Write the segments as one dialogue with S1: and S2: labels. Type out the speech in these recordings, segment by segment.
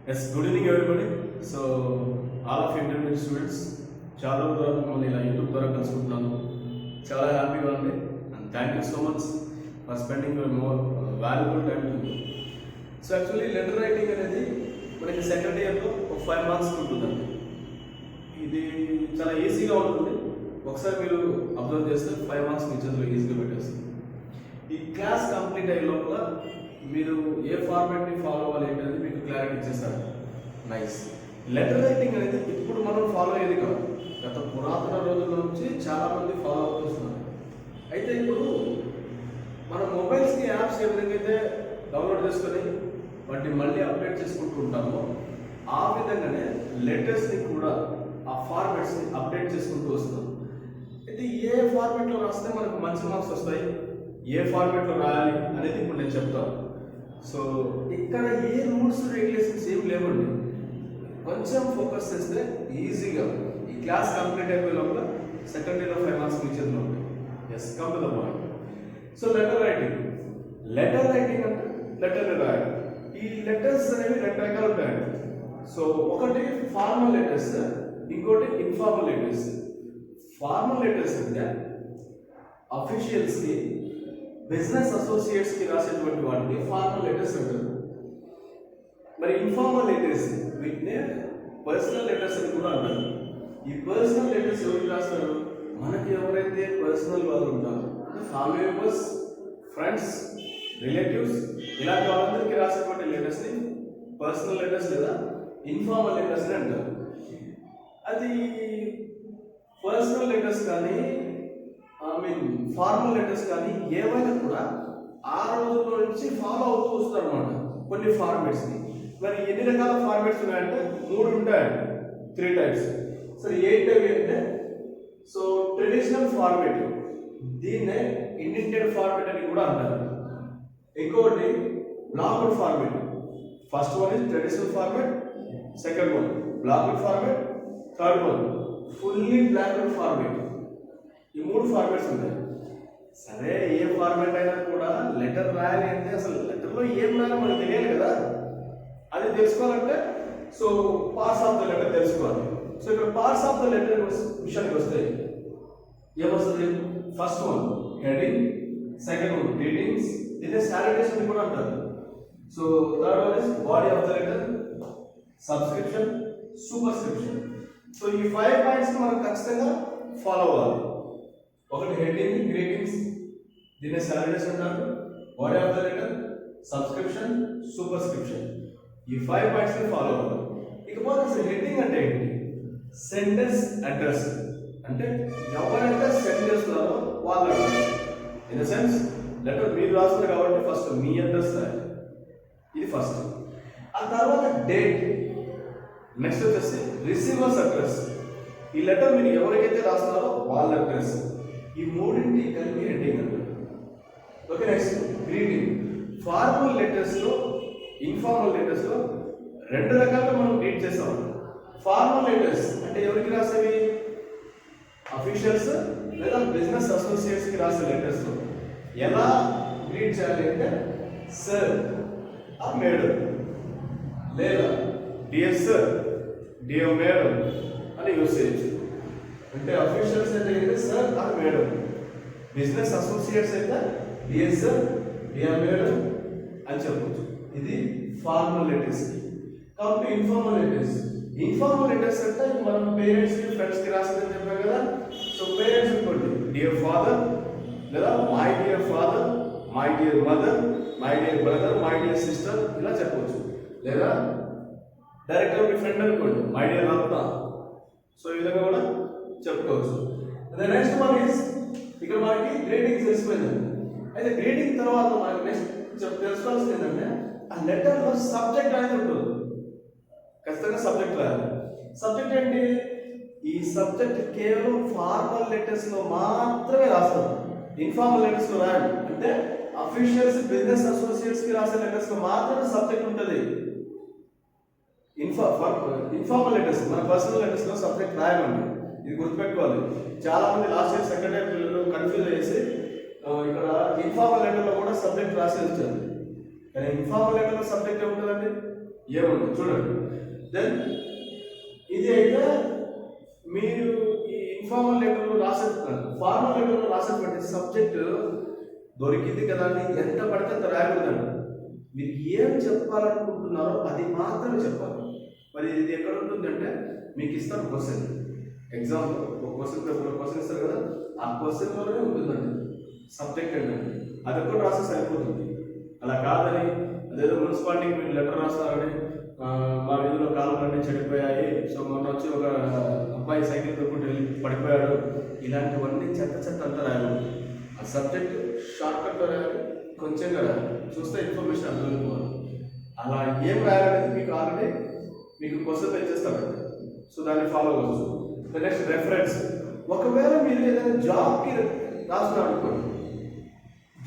S1: Yes, good evening everybody. So, all of intermediate students, చాలా ద్వారా మిమ్మల్ని ఇలా యూట్యూబ్ ద్వారా కలుసుకుంటున్నాను. చాలా హ్యాపీగా ఉంది and thank you so much for spending your more valuable time to me. So actually letter writing అనేది మనకి సెకండ్ ఇయర్లో ఒక 5 months ఉంటుందండి. ఇది చాలా ఈజీగా ఉంటుంది. ఒకసారి మీరు అబ్జర్వ్ చేస్తే 5 months మీ చేతిలో ఈజీగా పెట్టేస్తుంది. ఈ క్లాస్ కంప్లీట్ అయ్యే లోపల మీరు ఏ ఫార్మాట్ని ఫాలో అవ్వాలి అనేది మీకు క్లారిటీ ఇచ్చేస్తారు. నైస్. లెటర్ రైటింగ్ అనేది ఇప్పుడు మనం ఫాలో అయ్యేది కాదు, గత పురాతన రోజుల నుంచి చాలామంది ఫాలో అవుతున్నారు. అయితే ఇప్పుడు మన మొబైల్స్కి యాప్స్ ఏ విధంగా అయితే డౌన్లోడ్ చేసుకొని వాటిని మళ్ళీ అప్డేట్ చేసుకుంటూ ఉంటామో ఆ విధంగానే లెటర్స్ని కూడా ఆ ఫార్మాట్స్ని అప్డేట్ చేసుకుంటూ వస్తున్నాం. అయితే ఏ ఫార్మాట్లో రాస్తే మనకు మంచి మార్క్స్ వస్తాయి, ఏ ఫార్మాట్లో రాయాలి అనేది ఇప్పుడు నేను చెప్తాను. సో ఇక్కడ ఏ రూల్స్ రెగ్యులేషన్స్ ఏం లేవండి. కొంచెం ఫోకస్ చేస్తే ఈజీగా ఈ క్లాస్ కంప్లీట్ అయిపోయే లోపల సెకండ్ ఇయర్ 5 months మీ చేతిలో ఉంటాయి. Yes, come to the point. So letter writing అంటే లెటర్ని రాయాలి. ఈ లెటర్స్ అనేవి 2 రకాలు ఉంటాయండి. సో ఒకటి ఫార్మల్ లెటర్స్, ఇంకోటి ఇన్ఫార్మల్ లెటర్స్. ఫార్మల్ లెటర్స్ అంటే అఫీషియల్స్కి, బిజినెస్ అసోసియేట్స్కి రాసేటువంటి వాటిని ఫార్మల్ లెటర్స్ అంటారు. మరి ఇన్ఫార్మల్ లెటర్స్ వీటినే పర్సనల్ లెటర్స్ అని కూడా అంటారు. ఈ పర్సనల్ లెటర్స్ ఎవరికి రాస్తారు? మనకి ఎవరైతే పర్సనల్ వాళ్ళు ఉంటారో అంటే ఫ్యామిలీ మెంబర్స్, ఫ్రెండ్స్, రిలేటివ్స్, ఇలాంటి వాళ్ళందరికీ రాసేటువంటి లెటర్స్ని పర్సనల్ లెటర్స్ లేదా ఇన్ఫార్మల్ లెటర్స్ అని అంటారు. అది పర్సనల్ లెటర్స్ కానీ ఫార్మల్ లెటర్స్ కానీ ఏవైనా కూడా ఆ రోజుల నుంచి ఫాలో అవుతూ వస్తారు అన్నమాట కొన్ని ఫార్మాట్స్ని. మరి ఎన్ని రకాల ఫార్మాట్స్ ఉన్నాయంటే 3 ఉంటాయండి, 3 types. సో ఏంటవి అంటే, సో ట్రెడిషనల్ ఫార్మాట్, దీన్నే ఇండెంటెడ్ ఫార్మాట్ అని కూడా అంటారు. ఇంకొకటి blocked format. First one is traditional format, second one blocked format, third one fully blocked format. ఈ 3 ఫార్మాట్స్ ఉంటాయి. సరే, ఏ ఫార్మాట్ అయినా కూడా లెటర్ రాయాలి అంటే అసలు లెటర్లో ఏం రాయాలో మనకు తెలియాలి కదా. అది తెలుసుకోవాలంటే so parts of the letter తెలుసుకోవాలి. సో ఇక్కడ పార్ట్స్ ఆఫ్ ద లెటర్ విషయానికి వస్తే ఏమొస్తుంది? First one heading, second one greetings, దీన్ని సాల్యుటేషన్ కూడా అంటారు. So third one is body of the letter, subscription, superscription. So ఈ 5 points మనం ఖచ్చితంగా ఫాలో అవ్వాలి. ఒకటి హెడ్డింగ్, గ్రీటింగ్స్, దీన్ని సాల్యుటేషన్ అంటారు, body of the letter, subscription, superscription. ఈ 5 points ని ఫాలో అవ్వాలి. ఇకపోతే అసలు హెడ్డింగ్ అంటే ఏంటి? సెంటెన్స్ అడ్రస్ అంటే ఎవరైతే సెండ్ చేస్తున్నారో వాళ్ళ address. In the sense letter మీరు రాస్తున్నారు కాబట్టి ఫస్ట్ మీ అడ్రస్ రాయాలి, ఇది ఫస్ట్. ఆ తర్వాత డేట్, నెక్స్ట్ వచ్చేసి రిసీవర్స్ అడ్రస్. ఈ లెటర్ మీరు ఎవరికైతే రాస్తున్నారో వాళ్ళ అడ్రస్. ఈ 3 కలిపి హెడ్డింగ్ అంటారు. Okay, next greeting. ఫార్మల్ లెటర్స్లో, ఇన్ఫార్మల్ లెటర్స్లో 2 రకాలుగా మనం గ్రీట్ చేస్తాం. ఫార్మల్ లెటర్స్ అంటే ఎవరికి రాసేవి? అఫీషియల్స్ లేదా బిజినెస్ అసోసియేట్స్కి రాసే లెటర్స్లో ఎలా గ్రీట్ చేయాలి అంటే సార్ ఆ మేడం, లేదా డియర్ సార్, డియర్ మేడం అని యూజ్ చేయొచ్చు. అంటే అఫీషియల్స్ అయితే సార్ ఆ మేడం, బిజినెస్ అసోసియేట్స్ అయితే డియర్ సార్, డియర్ మేడం అని చెప్పవచ్చు. ఇది ఫార్మల్ లెటర్స్. కాబట్టి ఇన్ఫార్మల్ లెటర్స్. ఇన్ఫార్మల్ లెటర్స్ అంటే మనం పేరెంట్స్కి, ఫ్రెండ్స్కి రాస్తుందని చెప్పాం కదా. సో పేరెంట్స్ అనుకోండి డియర్ ఫాదర్, లేదా my dear father, my dear mother, my dear brother, my dear sister ఇలా చెప్పవచ్చు. లేదా డైరెక్ట్గా మీ ఫ్రెండ్ అనుకోండి మై డియర్ రత్న. సో ఈ విధంగా కూడా చెప్పుకోవచ్చు. నెక్స్ట్ వన్ ఈస్, ఇక్కడ మనకి గ్రేడింగ్ తెలిసిపోయింది. అయితే గ్రేడింగ్ తర్వాత మనకి నెక్స్ట్ తెలుసుకోవాల్సింది ఏంటంటే ఆ లెటర్లో సబ్జెక్ట్ అనేది ఉంటుంది. ఖచ్చితంగా సబ్జెక్ట్ రాయాలి. సబ్జెక్ట్ ఏంటి? ఈ సబ్జెక్ట్ కేవలం ఫార్మల్ లెటర్స్లో మాత్రమే రాస్తారు, ఇన్ఫార్మల్ లెటర్స్లో రాయాలి. అంటే అఫీషియల్స్, బిజినెస్ అసోసియేట్స్కి రాసే లెటర్స్లో మాత్రమే సబ్జెక్ట్ ఉంటుంది. ఇన్ఫార్మల్ లెటర్స్, మన పర్సనల్ లెటర్స్లో సబ్జెక్ట్ రాయమండి. ఇది గుర్తుపెట్టుకోవాలి. చాలా మంది లాస్ట్ ఇయర్ సెకండ్ ఇయర్ పిల్లలు కన్ఫ్యూజ్ చేసి ఇక్కడ ఇన్ఫార్మల్ లెటర్లో కూడా సబ్జెక్ట్ రాసి వచ్చారు. కానీ ఇన్ఫార్మల్ లెటర్లో సబ్జెక్ట్ ఏముంటుందండి? ఏముంది చూడండి. దెన్ ఇది అయితే మీరు ఈ ఇన్ఫార్మల్ లెటర్లో రాసేస్తున్నారు. ఫార్మల్ లెటర్లో రాసేటువంటి సబ్జెక్ట్ దొరికింది కదా అని ఎంత పడితే అంత రాయకూడదండి. మీరు ఏం చెప్పాలనుకుంటున్నారో అది మాత్రమే చెప్పాలి. మరి ఇది ఎక్కడ ఉంటుందంటే మీకు ఇస్తారు క్వశ్చన్, ఎగ్జాంపుల్ ఒక క్వశ్చన్ పేపర్లో క్వశ్చన్ ఇస్తారు కదా, ఆ క్వశ్చన్లోనే ఉంటుందండి సబ్జెక్ట్ ఏంటంటే అది ఒక్కటి రాస్తే సరిపోతుంది. అలా కాదని అదేదో మున్సిపాలిటీకి మీరు లెటర్ రాస్తారని మా వీధిలో కాలువలన్నీ చెడిపోయాయి, సో మొన్న వచ్చి ఒక అబ్బాయి సైకిల్ తొక్కుంటూ వెళ్ళి పడిపోయాడు, ఇలాంటివన్నీ చెత్త అంతా రాయాలి. ఆ సబ్జెక్ట్ షార్ట్ కట్లో రాయాలి, కొంచెంగా రాయాలి, చూస్తే ఇన్ఫర్మేషన్ అర్థమైపోవాలి. అలా ఏం రాయాలనేది మీకు ఆల్రెడీ మీకు క్వశ్చన్ తెచ్చేస్తారండి, సో దాన్ని ఫాలో అవ్వచ్చు. Next reference. ఒకవేళ మీరు ఏదైనా జాబ్కి రాస్తున్నారు అనుకోండి,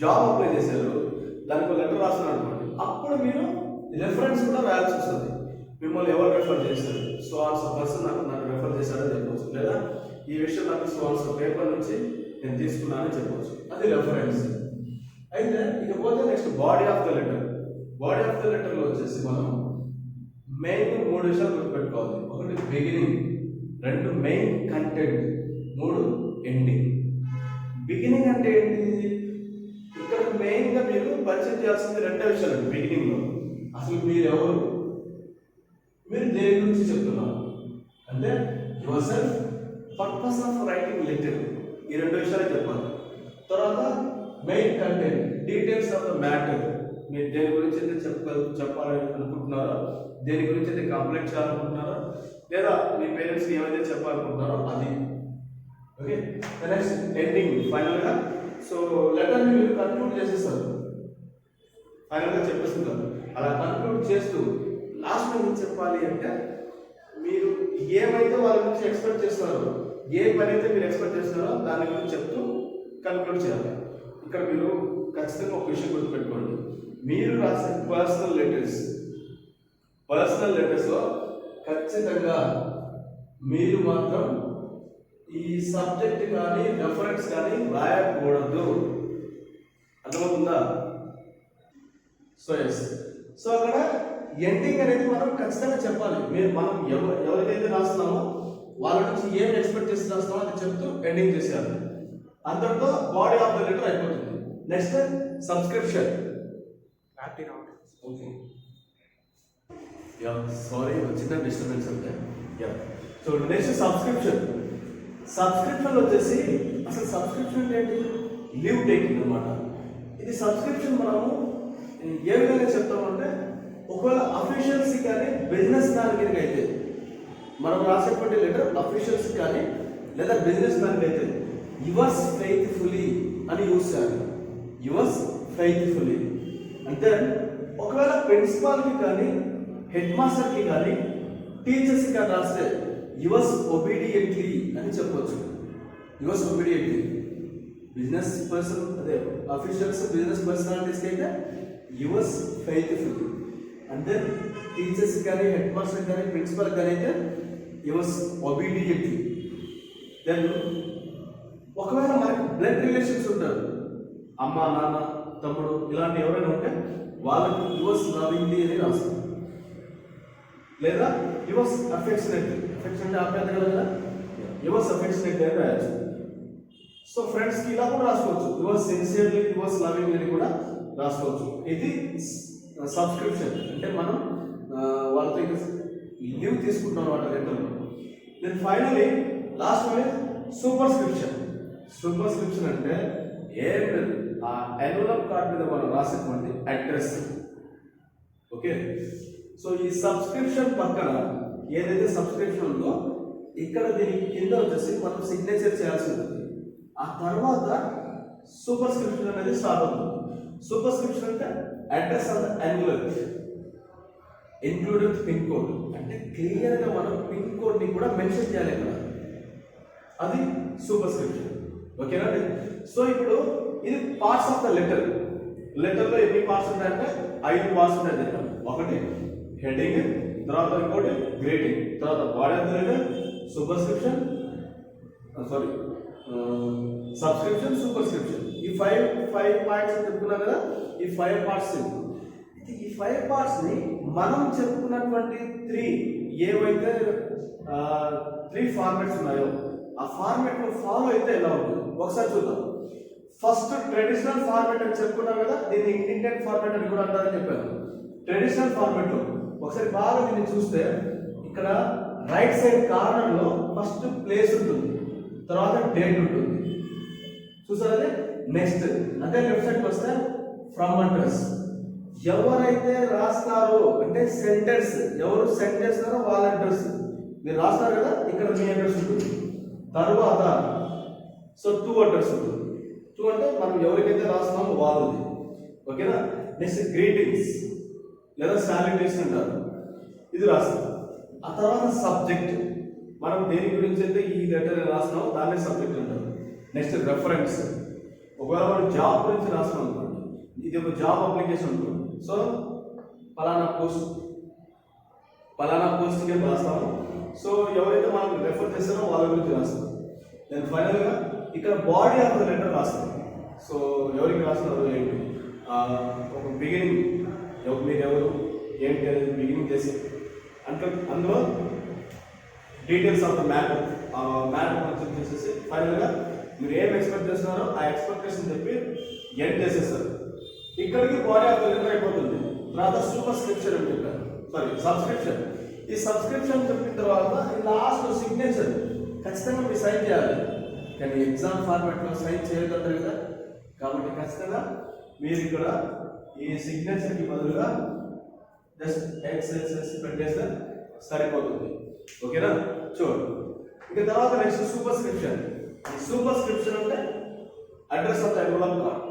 S1: జాబ్ అప్లై చేశారు, దానికి లెటర్ రాస్తున్నారు అనుకోండి, అప్పుడు మీరు రెఫరెన్స్ కూడా రాయాల్సి వస్తుంది. మిమ్మల్ని ఎవరు రెఫర్ చేశారు, సో ఆన్సో పర్సన్ నాకు రెఫర్ చేశారని చెప్పవచ్చు, లేదా ఈ విషయం నాకు సో ఆన్సో పేపర్ నుంచి నేను తీసుకున్నానని చెప్పవచ్చు, అది రెఫరెన్స్. అయితే ఇకపోతే next body of the letter. Body of the లెటర్లో వచ్చేసి మనం మెయిన్ 3 విషయాలు గుర్తుపెట్టుకోవాలి. ఒకటి beginning, 2 main content, 3 ending. Beginning అంటే ఏంటి? ఇక్కడ మెయిన్గా మీరు పరిచయం చేయాల్సింది 2 విషయాలు. బిగినింగ్లో అసలు మీరు ఎవరు, మీరు దేని గురించి చెప్తున్నారు అంటే your self, purpose of writing letter, ఈ 2 విషయాలు చెప్పాలి. తర్వాత main content, details of the matter, మీరు దేని గురించి అయితే చెప్పాలని అనుకుంటున్నారో, దేని గురించి అయితే కంప్లైంట్ చేయాలనుకుంటున్నారో, లేదా మీ పేరెంట్స్కి ఏమైతే చెప్పాలనుకుంటున్నారో అది. ఓకే, నెక్స్ట్ ఎండింగ్, ఫైనల్గా. సో లెటర్ని మీరు కన్క్లూడ్ చేసేస్తారు, ఫైనల్గా చెప్పేస్తున్నారు. అలా కన్క్లూడ్ చేస్తూ లాస్ట్ ఏం చెప్పాలి అంటే మీరు ఏమైతే వాళ్ళ నుంచి ఎక్స్పెక్ట్ చేస్తున్నారో, ఏ పని అయితే మీరు ఎక్స్పెక్ట్ చేస్తున్నారో దాని గురించి చెప్తూ కన్క్లూడ్ చేయాలి. ఇక్కడ మీరు ఖచ్చితంగా ఒక విషయం గుర్తుపెట్టుకోండి, మీరు రాసే పర్సనల్ లెటర్స్లో ఖచ్చితంగా మీరు మాత్రం ఈ సబ్జెక్ట్ కానీ రెఫరెన్స్ కానీ రాయకూడదు. అర్థమవుతుందా? సో అక్కడ ఎండింగ్ అనేది మనం ఖచ్చితంగా చెప్పాలి. మనం ఎవరికైతే రాస్తున్నామో వాళ్ళ నుంచి ఏం ఎక్స్పెక్ట్ చేసి రాస్తున్నామో అది చెప్తూ ఎండింగ్ చేసేయాలి. అందరితో బాడీ ఆఫ్ ద లెటర్ అయిపోతుంది. Next subscription. ఓకే, సారీ చిన్న డిస్టర్బెన్స్ అంటే. సో నెక్స్ట్ సబ్స్క్రిప్షన్ వచ్చేసి అసలు సబ్స్క్రిప్షన్ ఏంటి? లీవ్ టేకింగ్ అనమాట. ఇది సబ్స్క్రిప్షన్ మనము ఏ విధంగా చెప్తామంటే, ఒకవేళ అఫీషియల్స్ కానీ బిజినెస్ దానికి అయితే మనం రాసేటువంటి లెటర్ అఫీషియల్స్ కానీ లేదా బిజినెస్ దానికి అయితే యువర్స్ ఫెయిత్ఫుల్లీ అని యూజ్ చేయాలి. యువర్స్ ఫెయిత్ఫుల్లీ అంటే ఒకవేళ ప్రిన్సిపాల్కి కానీ హెడ్ మాస్టర్కి కానీ టీచర్స్కి కానీ రాస్తే యువర్స్ ఒబీడియంట్లీ అని చెప్పవచ్చు. Yours obediently. బిజినెస్ పర్సన్ అదే అఫీషియల్స్ బిజినెస్ పర్సనాలిటీస్కి అయితే యువర్స్ ఫెయిత్ఫుల్లీ. అంటే టీచర్స్ కానీ హెడ్ మాస్టర్ కానీ ప్రిన్సిపల్ కానీ అయితే యువర్స్ ఒబీడియంట్లీ. దెన్ ఒకవేళ మనకి బ్లడ్ రిలేషన్స్ ఉంటారు, అమ్మ నాన్న తమ్ముడు ఇలాంటి ఎవరైనా ఉంటే వాళ్ళకి యువర్స్ లవింగ్లీ అని రాస్తారు, లేదా యువర్స్ అఫెక్షనేట్లీ. అఫెక్షన్ అంటే ఆప్యాయత కదా, యువర్స్ అఫెక్షనేట్లీ అని రాయచ్చు. సో ఫ్రెండ్స్కి ఇలా కూడా రాసుకోవచ్చు, యువర్స్ సిన్సియర్లీ యువర్స్ లవింగ్లీ అని కూడా రాసుకోవచ్చు. ఇది సబ్స్క్రిప్షన్ అంటే మనం వాళ్ళతో లీవ్ తీసుకుంటాం అన్నమాట లెటర్లో. Then finally last one superscription అంటే ఏం లేదు, ఆ ఎన్వలప్ కార్డ్ మీద మనం రాసేటువంటి అడ్రస్. ఓకే, సో ఈ సబ్స్క్రిప్షన్ పక్కన ఏదైతే సబ్స్క్రిప్షన్ ఉందో ఇక్కడ దీని కింద వచ్చేసి మనం సిగ్నేచర్ చేయాల్సి ఉంటుంది. ఆ తర్వాత సూపర్స్క్రిప్షన్ అనేది స్టార్ట్ అవుతుంది. సూపర్స్క్రిప్షన్ అంటే address of the envelope included pin code, అంటే క్లియర్గా మనం పిన్ కోడ్ని కూడా మెన్షన్ చేయాలి ఇక్కడ, అది సూపర్స్క్రిప్షన్. ఓకేనా? సో ఇప్పుడు ఇది పార్ట్స్ ఆఫ్ ద లెటర్లో ఎన్ని పార్ట్స్ ఉంటాయంటే 5 పార్ట్స్ ఉంటాయి. ఒకటి హెడింగ్, తర్వాత ఇంకోటి గ్రేడింగ్, తర్వాత body of the letter, subscription, superscription. ఈ 5 పార్ట్స్ చెప్పుకున్నాం కదా, ఈ 5 పార్ట్స్. ఈ 5 పార్ట్స్ని మనం చెప్పుకున్నటువంటి ఏవైతే 3 ఫార్మాట్స్ ఉన్నాయో ఆ ఫార్మాట్ ఫాలో అయితే ఎలా ఉంటుంది ఒకసారి చూద్దాం. ఫస్ట్ ట్రెడిషనల్ ఫార్మాట్ అని చెప్పుకున్నాం కదా, దీన్ని ఇండియన్ ఫార్మాట్ అని కూడా అంటారని చెప్పాను. ట్రెడిషనల్ ఫార్మాట్ ఒకసారి బాగా దీన్ని చూస్తే ఇక్కడ రైట్ సైడ్ కార్నర్ లో ఫస్ట్ ప్లేస్ ఉంటుంది, తర్వాత డేట్ ఉంటుంది, చూసారా? నెక్స్ట్ అదే లెఫ్ట్ సైడ్ వస్తే ఫ్రమ్ అడ్రస్. ఎవరైతే రాస్తారో అంటే సెంటెన్స్, ఎవరు సెండ్ చేస్తారో వాళ్ళ అడ్రస్ మీరు రాస్తారు కదా, ఇక్కడ మీ అడ్రస్ ఉంటుంది. తర్వాత సో టు అడ్రస్ ఉంటుంది. టు అంటే మనం ఎవరికైతే రాస్తున్నామో వాళ్ళది, ఓకేనా? నెక్స్ట్ గ్రీటింగ్స్ లేదా సాల్యుటేషన్ అంటారు, ఇది రాస్తాం. ఆ తర్వాత సబ్జెక్ట్, మనం దేని గురించి అయితే ఈ లెటర్ రాస్తున్నామో దాన్ని సబ్జెక్ట్ అంటారు. నెక్స్ట్ రెఫరెన్స్, ఒకవేళ మనం జాబ్ గురించి రాస్తున్నాం అనుకోండి, ఇది ఒక జాబ్ అప్లికేషన్ ఉంటుంది, సో పలానా పోస్ట్కి రాస్తాము. సో ఎవరైతే మనం రెఫర్ చేస్తారో వాళ్ళ గురించి రాస్తాం. దెన్ ఫైనల్గా ఇక్కడ బాడీ ఆఫ్ ద లెటర్ రాస్తాం. సో ఎవరికి రాస్తున్నారు ఏంటి, ఒక బిగినింగ్, మీరు ఎవరు ఏంటి అనేది బిగినింగ్ చేసి అంటే అందులో డీటెయిల్స్ ఆఫ్ ద మ్యాటర్ గురించి చేసేసి ఫైనల్గా మీరు ఏం ఎక్స్పెక్ట్ చేస్తున్నారో ఆ ఎక్స్పెక్టేషన్ చెప్పి ఎండ్ చేసేస్తారు. ఇక్కడికి బాడీ ఆఫ్ ద లెటర్ అయిపోతుంది. తర్వాత సూపర్స్క్రిప్షన్ అని చెప్పారు, సబ్స్క్రిప్షన్. ఈ సబ్స్క్రిప్షన్ చెప్పిన తర్వాత లాస్ట్ సిగ్నేచర్ ఖచ్చితంగా మీరు సైన్ చేయాలి. కానీ ఎగ్జామ్ ఫార్మాట్లో సైన్ చేయగలుగుతారు కదా, కాబట్టి ఖచ్చితంగా మీరు ఇక్కడ ఈ సిగ్నేచర్కి బదులుగా జస్ట్ ఎక్స్ పెట్టేస్తే సరిపోతుంది, ఓకేనా? చూడండి. ఇంకా తర్వాత నెక్స్ట్ సూపర్స్క్రిప్షన్. సూపర్స్క్రిప్షన్ అంటే address of the envelope card,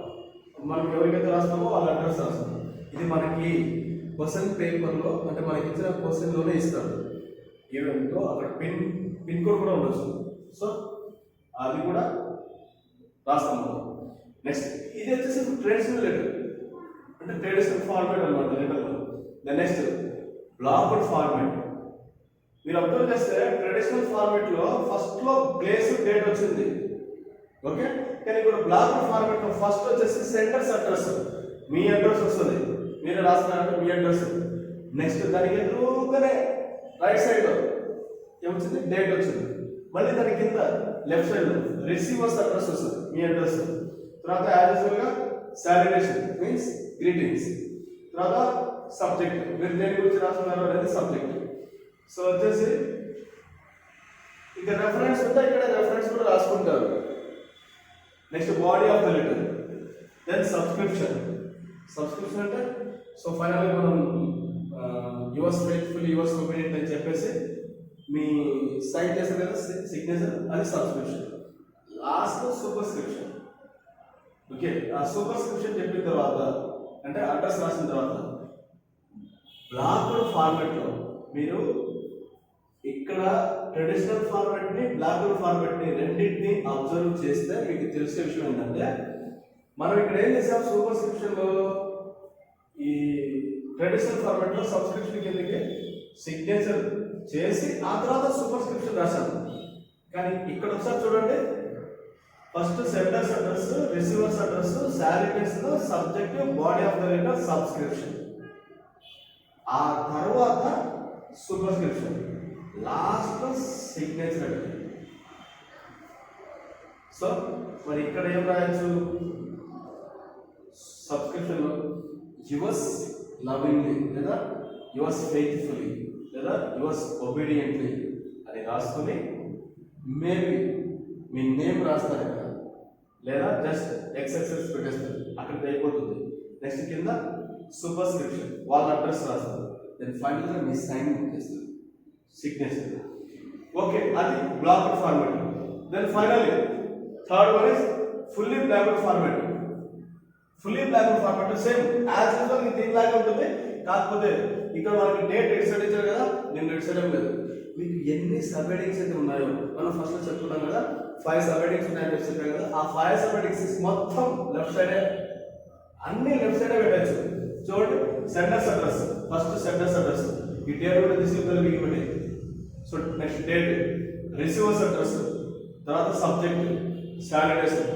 S1: మనం ఎవరికైతే రాస్తామో వాళ్ళ అడ్రస్ రాస్తాం. ఇది మనకి క్వశ్చన్ పేపర్లో అంటే మనకి ఇచ్చిన క్వశ్చన్లోనే ఇస్తారు. ఏమేమిటో అక్కడ పిన్ కోడ్ కూడా ఉండొచ్చు, సో అది కూడా రాస్తాము. నెక్స్ట్ ఇది వచ్చేసి ట్రెడిషనల్ లెటర్ అంటే ట్రెడిషనల్ ఫార్మాట్ అనమాట లెటర్లో. Next blocked format. మీరు అబ్జర్వ్ చేస్తే ట్రెడిషనల్ ఫార్మాట్లో ఫస్ట్లో ప్లేస్ డేట్ వచ్చింది, ఓకే? కానీ ఇప్పుడు బ్లాక్డ్ ఫార్మాట్లో ఫస్ట్ వచ్చేసి సెంటర్స్ అడ్రస్, మీ అడ్రస్ వస్తుంది, మీరు రాస్తున్నారంటే మీ అడ్రస్. నెక్స్ట్ దానికి ఎదురుగానే రైట్ సైడ్లో ఏమొచ్చింది, డేట్ వచ్చింది. మళ్ళీ దాని కింద లెఫ్ట్ సైడ్లో రిసీవర్స్ అడ్రస్ వస్తుంది, మీ అడ్రస్. తర్వాత యాజ్ యూజువల్గా సాల్యుటేషన్ మీన్స్ గ్రీటింగ్స్. తర్వాత సబ్జెక్ట్, మీరు దేని గురించి రాస్తున్నారు అనేది సబ్జెక్ట్. సో వచ్చేసి ఇక రెఫరెన్స్ ఉంటే ఇక్కడ రెఫరెన్స్ కూడా రాసుకుంటారు. Next body of the letter, then subscription. Subscription అంటే సో ఫైనల్గా మనం యువర్స్ ఫెయిత్ఫుల్ యువర్స్ ఒబీడియంట్ అని చెప్పేసి మీ సైన్ చేస్తారు కదా సిగ్నేచర్, అది సబ్స్క్రిప్షన్. Last superscription, okay? ఆ సూపర్స్క్రిప్షన్ చెప్పిన తర్వాత అంటే అడ్రస్ రాసిన తర్వాత బ్లాక్డ్ ఫార్మాట్లో మీరు ఇక్కడ ట్రెడిషనల్ ఫార్మాట్ని బ్లాక్డ్ ఫార్మాట్ని రెండింటిని అబ్జర్వ్ చేస్తే మీకు తెలిసే విషయం ఏంటంటే మనం ఇక్కడ ఏం చేసాం, సూపర్స్క్రిప్షన్లో ఈ ట్రెడిషనల్ ఫార్మాట్లో సబ్స్క్రిప్షన్ కిందకి సిగ్నేచర్ చేసి ఆ తర్వాత సూపర్స్క్రిప్షన్ రాశాను. కానీ ఇక్కడ ఒకసారి చూడండి, first sender's address, receivers address, salutation, subject, body of the letter, subscription, ఆ తర్వాత సూపర్స్క్రిప్షన్, లాస్ట్ సిగ్నేచర్. సో మరి ఇక్కడ ఏం రాయొచ్చు, సబ్స్క్రిప్షన్లో యువర్స్ లవింగ్లీ లేదా యువర్స్ ఫెయిత్ఫుల్లీ లేదా యువర్స్ ఒబీడియంట్లీ అని రాసుకొని మేబీ మీ నేమ్ రాస్తారు ఇక్కడ, లేదా జస్ట్ ఎక్స్ఎక్సెస్ పెట్టేస్తారు, అక్కడికి అయిపోతుంది. నెక్స్ట్ కింద సూపర్స్క్రిప్షన్ వాళ్ళ అడ్రస్ రాస్తారు, దెన్ ఫైనల్గా మీ సైన్ చేస్తారు, సిగ్నేచర్, ఓకే? అది blocked format. Then finally third one is fully blocked format. Fully blocked format same as usual దీనిలాగా ఉంటుంది, కాకపోతే ఇక్కడ మనకి డేట్ ఎడ్ సైడ్ ఇచ్చారు కదా, నేను ఎడ్ సైడ్ లేదు. మీకు ఎన్ని సబ్ హెడింగ్స్ అయితే ఉన్నాయో మనం ఫస్ట్ చెప్పుకున్నాం కదా, 5 సబ్ హెడింగ్స్ ఉన్నాయని చెప్పారు కదా, ఆ 5 సబ్ హెడింగ్స్ మొత్తం లెఫ్ట్ సైడే, అన్ని లెఫ్ట్ సైడే పెట్టచ్చు. చూడండి, sender's address, first sender's address, ఈ డేట్ కూడా తీసుకెళ్తారు మీకు ఇవ్వండి. So next date, receiver's address, తర్వాత subject, salutation,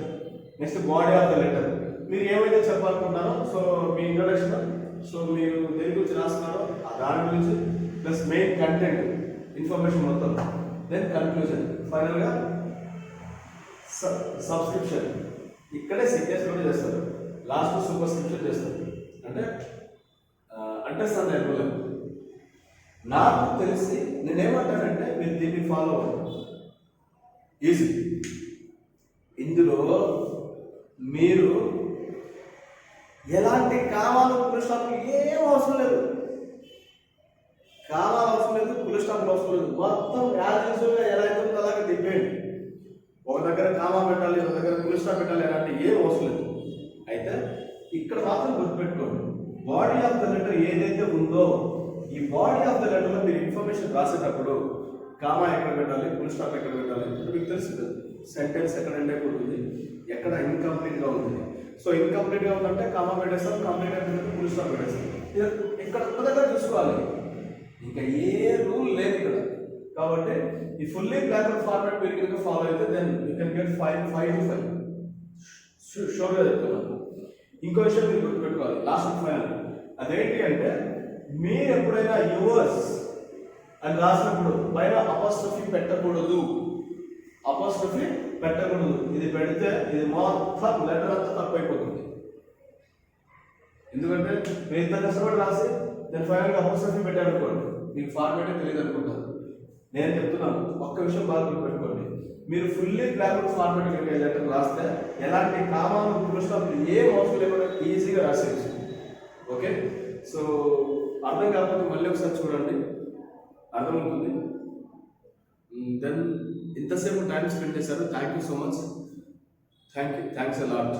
S1: next body of the letter. మీరు ఏమైతే చెప్పాలనుకుంటారో సో మీ ఇంట్రొడక్షన్ సో మీరు దేని గురించి రాస్తున్నారో ఆ దాని గురించి ప్లస్ మెయిన్ కంటెంట్ ఇన్ఫర్మేషన్ మొత్తం, దెన్ కన్క్లూజన్, ఫైనల్గా సబ్స్క్రిప్షన్. ఇక్కడే సిగ్నేచర్ కూడా చేస్తారు, లాస్ట్ సూపర్స్క్రిప్షన్ చేస్తారు. అంటే సందర్భంలో నాకు తెలిసి నేనేమంటానంటే మీరు దీన్ని ఫాలో అవ్వండి, ఈజీ. ఇందులో మీరు ఎలాంటి కామాలు ఫుల్ స్టాప్లు ఏం అవసరం లేదు, కామాలు అవసరం లేదు, ఫుల్ స్టాప్లు అవసరం లేదు. మొత్తం యాజ్ యూజువల్గా ఎలా అయితే ఉందో అలాగే తిప్పేయండి. ఒక దగ్గర కామా పెట్టాలి, ఒక దగ్గర ఫుల్ స్టాప్ పెట్టాలి అలాంటి ఏం అవసరం లేదు. అయితే ఇక్కడ మాత్రం గుర్తుపెట్టుకోండి, బాడీ ఆఫ్ ద లెటర్ ఏదైతే ఉందో ఈ బాడీ ఆఫ్ ద లెటర్లో మీరు ఇన్ఫర్మేషన్ రాసేటప్పుడు కామా ఎక్కడ పెట్టాలి, ఫుల్ స్టాప్ ఎక్కడ పెట్టాలి మీకు తెలుసు. సెంటెన్స్ ఎక్కడ ఎండ్ అయిపోతుంది, ఎక్కడ ఇన్కంప్లీట్గా ఉంటుంది. సో ఇన్కంప్లీట్గా ఉందంటే కామా పెట్టేస్తాం, కంప్లీట్ అయిపోయిందంటే ఫుల్ స్టాప్ పెట్టేస్తాం. ఇక్కడ ఒక్క దగ్గర చూసుకోవాలి, ఇంకా ఏ రూల్ లేదు ఇక్కడ. కాబట్టి ఈ ఫుల్లీ బ్లాక్అవుట్ ఫార్మాట్ మీరు కనుక ఫాలో అయితే then you can get 5 to 5 షోర్గా చెప్తున్నాను. ఇంకో విషయం మీరు గుర్తుపెట్టుకోవాలి, లాస్ట్ ఫైనల్. అదేంటి అంటే మీరు ఎప్పుడైనా యువర్స్ అని రాసినప్పుడు పైన అపాస్ట్రఫీ పెట్టకూడదు, అపాస్ట్రఫీ పెట్టకూడదు. ఇది పెడితే ఇది మొత్తం లెటర్ అంతా తక్కువైపోతుంది. ఎందుకంటే మీరు ఇంత కష్టపడి రాసి దాని ఫైనల్గా అపాస్ట్రఫీ పెట్టారనుకోండి, మీకు ఫార్మేటే తెలియదు అనుకుంటారు. నేను చెప్తున్నాను, ఒక్క విషయం బాగా గుర్తుపెట్టుకోండి, మీరు ఫుల్లీ బ్లాక్అవుట్ ఫార్మేట్ కనుక లెటర్ రాస్తే ఎలాంటి కామాలు ఫుల్ స్టాప్లు ఏం అవసరం లేకుండా ఈజీగా రాసేయచ్చు. ఓకే, సో అర్థం కాకపోతే మళ్ళీ ఒకసారి చూడండి, అర్థమవుతుంది. దెన్ ఇంతసేపు టైం స్పెండ్ చేశారు, thank you so much, thanks a lot.